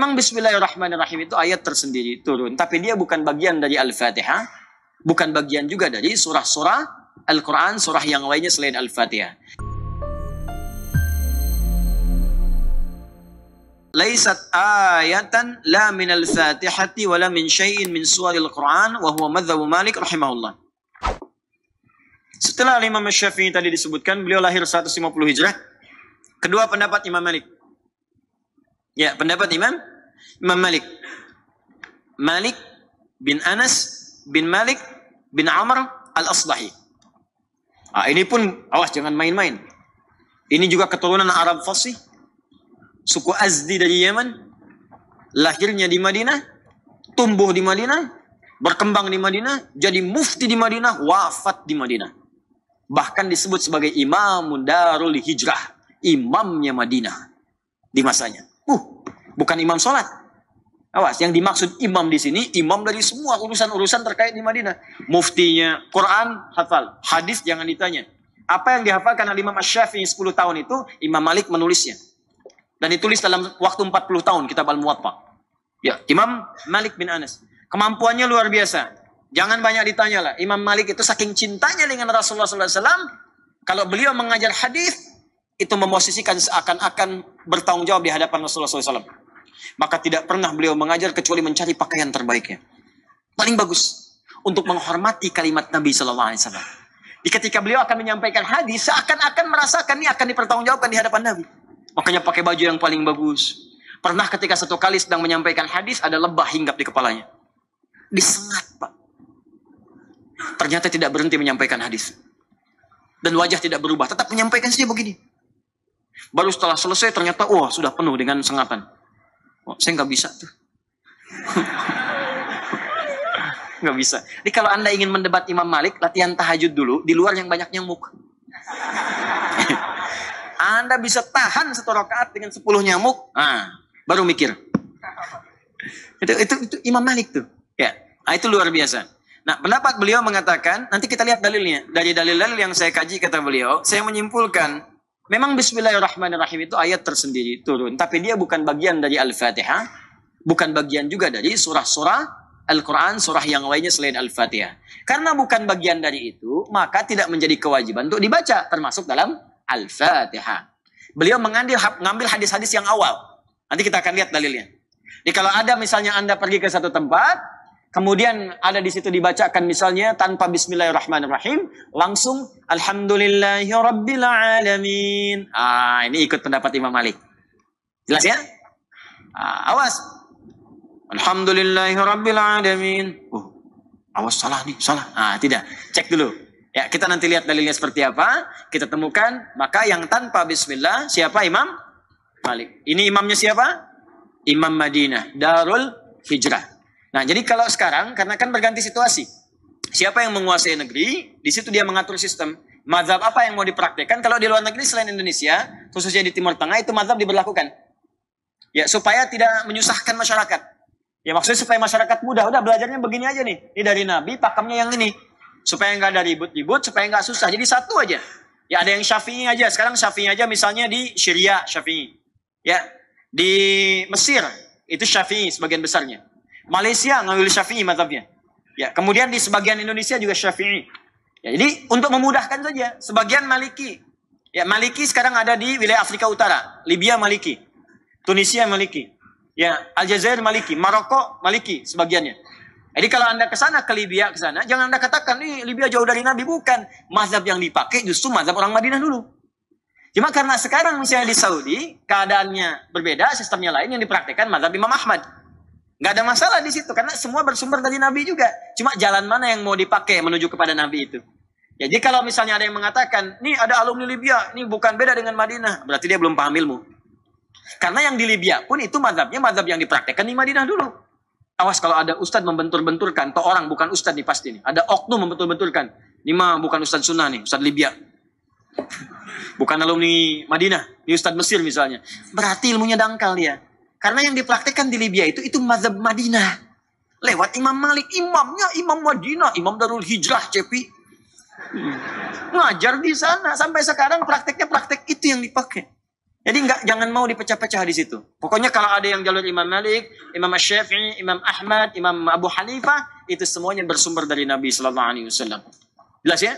Memang Bismillahirrahmanirrahim itu ayat tersendiri turun, tapi dia bukan bagian dari Al-Fatihah, bukan bagian juga dari surah-surah Al-Quran, surah yang lainnya selain Al-Fatihah. Laisat ayatan la min al-Fatihati wa la min syai'in min suwaril Quran wa huwa madhabu Malik rahimahullah. Setelah Imam Syafi'i tadi disebutkan, beliau lahir 150 Hijrah. Kedua pendapat Imam Malik. Ya, pendapat Imam Malik. Malik bin Anas bin Malik bin Amr al-Asbahi. Ini pun, awas jangan main-main. Ini juga keturunan Arab Fasih. Suku Azdi dari Yaman. Lahirnya di Madinah. Tumbuh di Madinah. Berkembang di Madinah. Jadi mufti di Madinah. Wafat di Madinah. Bahkan disebut sebagai Imam Darul Hijrah. Imamnya Madinah. Di masanya. Bukan imam sholat. Awas, yang dimaksud imam di sini, imam dari semua urusan-urusan terkait di Madinah. Muftinya, Quran, hafal. Hadis jangan ditanya. Apa yang dihafalkan oleh Imam Syafi'i 10 tahun itu, Imam Malik menulisnya. Dan ditulis dalam waktu 40 tahun, kitab Al-Muwatta. Ya, Imam Malik bin Anas. Kemampuannya luar biasa. Jangan banyak ditanya lah. Imam Malik itu saking cintanya dengan Rasulullah SAW, kalau beliau mengajar hadis, itu memosisikan seakan-akan bertanggung jawab di hadapan Rasulullah SAW. Maka tidak pernah beliau mengajar kecuali mencari pakaian terbaiknya. Paling bagus. Untuk menghormati kalimat Nabi SAW. Ketika beliau akan menyampaikan hadis, seakan-akan merasakan ini akan dipertanggungjawabkan di hadapan Nabi. Makanya pakai baju yang paling bagus. Pernah ketika satu kali sedang menyampaikan hadis, ada lebah hinggap di kepalanya. Disengat, Pak. Ternyata tidak berhenti menyampaikan hadis. Dan wajah tidak berubah. Tetap menyampaikan saja begini. Baru setelah selesai ternyata, wah sudah penuh dengan sengatan. Saya nggak bisa tuh. Nggak bisa. Jadi kalau Anda ingin mendebat Imam Malik, latihan tahajud dulu, di luar yang banyak nyamuk. Anda bisa tahan 1 rakaat dengan 10 nyamuk, baru mikir. Itu Imam Malik tuh. Ya, itu luar biasa. Nah, pendapat beliau mengatakan, nanti kita lihat dalilnya. Dari dalil-dalil yang saya kaji, kata beliau, saya menyimpulkan, memang Bismillahirrahmanirrahim itu ayat tersendiri turun. Tapi dia bukan bagian dari Al-Fatihah. Bukan bagian juga dari surah-surah Al-Quran, surah yang lainnya selain Al-Fatihah. Karena bukan bagian dari itu, maka tidak menjadi kewajiban untuk dibaca. Termasuk dalam Al-Fatihah. Beliau mengambil hadis-hadis yang awal. Nanti kita akan lihat dalilnya. Jadi kalau ada misalnya Anda pergi ke satu tempat, kemudian ada di situ dibacakan misalnya tanpa Bismillahirrahmanirrahim, langsung Alhamdulillahirabbil alamin. Ini ikut pendapat Imam Malik. Jelas ya? Awas. Alhamdulillahirabbil alamin. Awas salah nih, salah. Tidak. Cek dulu. Ya, kita nanti lihat dalilnya seperti apa, kita temukan. Maka yang tanpa bismillah siapa? Imam Malik. Ini imamnya siapa? Imam Madinah, Darul Hijrah. Nah, jadi kalau sekarang, karena kan berganti situasi. Siapa yang menguasai negeri, di situ dia mengatur sistem. Mazhab apa yang mau dipraktekkan? Kalau di luar negeri selain Indonesia, khususnya di Timur Tengah, itu mazhab diberlakukan. Ya, supaya tidak menyusahkan masyarakat. Ya, maksudnya supaya masyarakat mudah. Udah belajarnya begini aja nih. Ini dari Nabi, pakemnya yang ini. Supaya nggak ada ribut-ribut, supaya nggak susah. Jadi satu aja. Ya, ada yang Syafi'i aja. Sekarang Syafi'i aja misalnya di Syria, Syafi'i. Ya, di Mesir, itu Syafi'i sebagian besarnya. Malaysia ngambil Syafi'i mazhabnya. Ya, kemudian di sebagian Indonesia juga Syafi'i. Ya, jadi untuk memudahkan saja, sebagian Maliki. Ya, Maliki sekarang ada di wilayah Afrika Utara, Libya Maliki, Tunisia Maliki, ya, Aljazair Maliki, Maroko Maliki sebagiannya. Jadi kalau Anda ke sana, ke Libya, ke sana, jangan Anda katakan, nih Libya jauh dari Nabi. Bukan. Mazhab yang dipakai justru mazhab orang Madinah dulu. Cuma karena sekarang misalnya di Saudi, keadaannya berbeda, sistemnya lain yang dipraktikkan mazhab Imam Ahmad. Nggak ada masalah di situ, karena semua bersumber dari Nabi juga. Cuma jalan mana yang mau dipakai menuju kepada Nabi itu. Jadi kalau misalnya ada yang mengatakan, nih ada alumni Libya, ini bukan beda dengan Madinah. Berarti dia belum paham ilmu. Karena yang di Libya pun itu mazhabnya mazhab yang dipraktikkan di Madinah dulu. Awas kalau ada ustadz membentur-benturkan, atau orang bukan ustadz nih pasti nih. Ada oknum membentur-benturkan. Ini mah bukan ustadz sunnah nih, ustadz Libya. Bukan alumni Madinah, ini ustadz Mesir misalnya. Berarti ilmunya dangkal dia. Karena yang dipraktekkan di Libya itu mazhab Madinah. Lewat Imam Malik, imamnya Imam Madinah, Imam Darul Hijrah, Cepi. Ngajar di sana. Sampai sekarang prakteknya praktek itu yang dipakai. Jadi jangan mau dipecah-pecah di situ. Pokoknya kalau ada yang jalur Imam Malik, Imam Syafi'i, Imam Ahmad, Imam Abu Hanifah, itu semuanya bersumber dari Nabi Sallallahu Alaihi Wasallam. Jelas ya?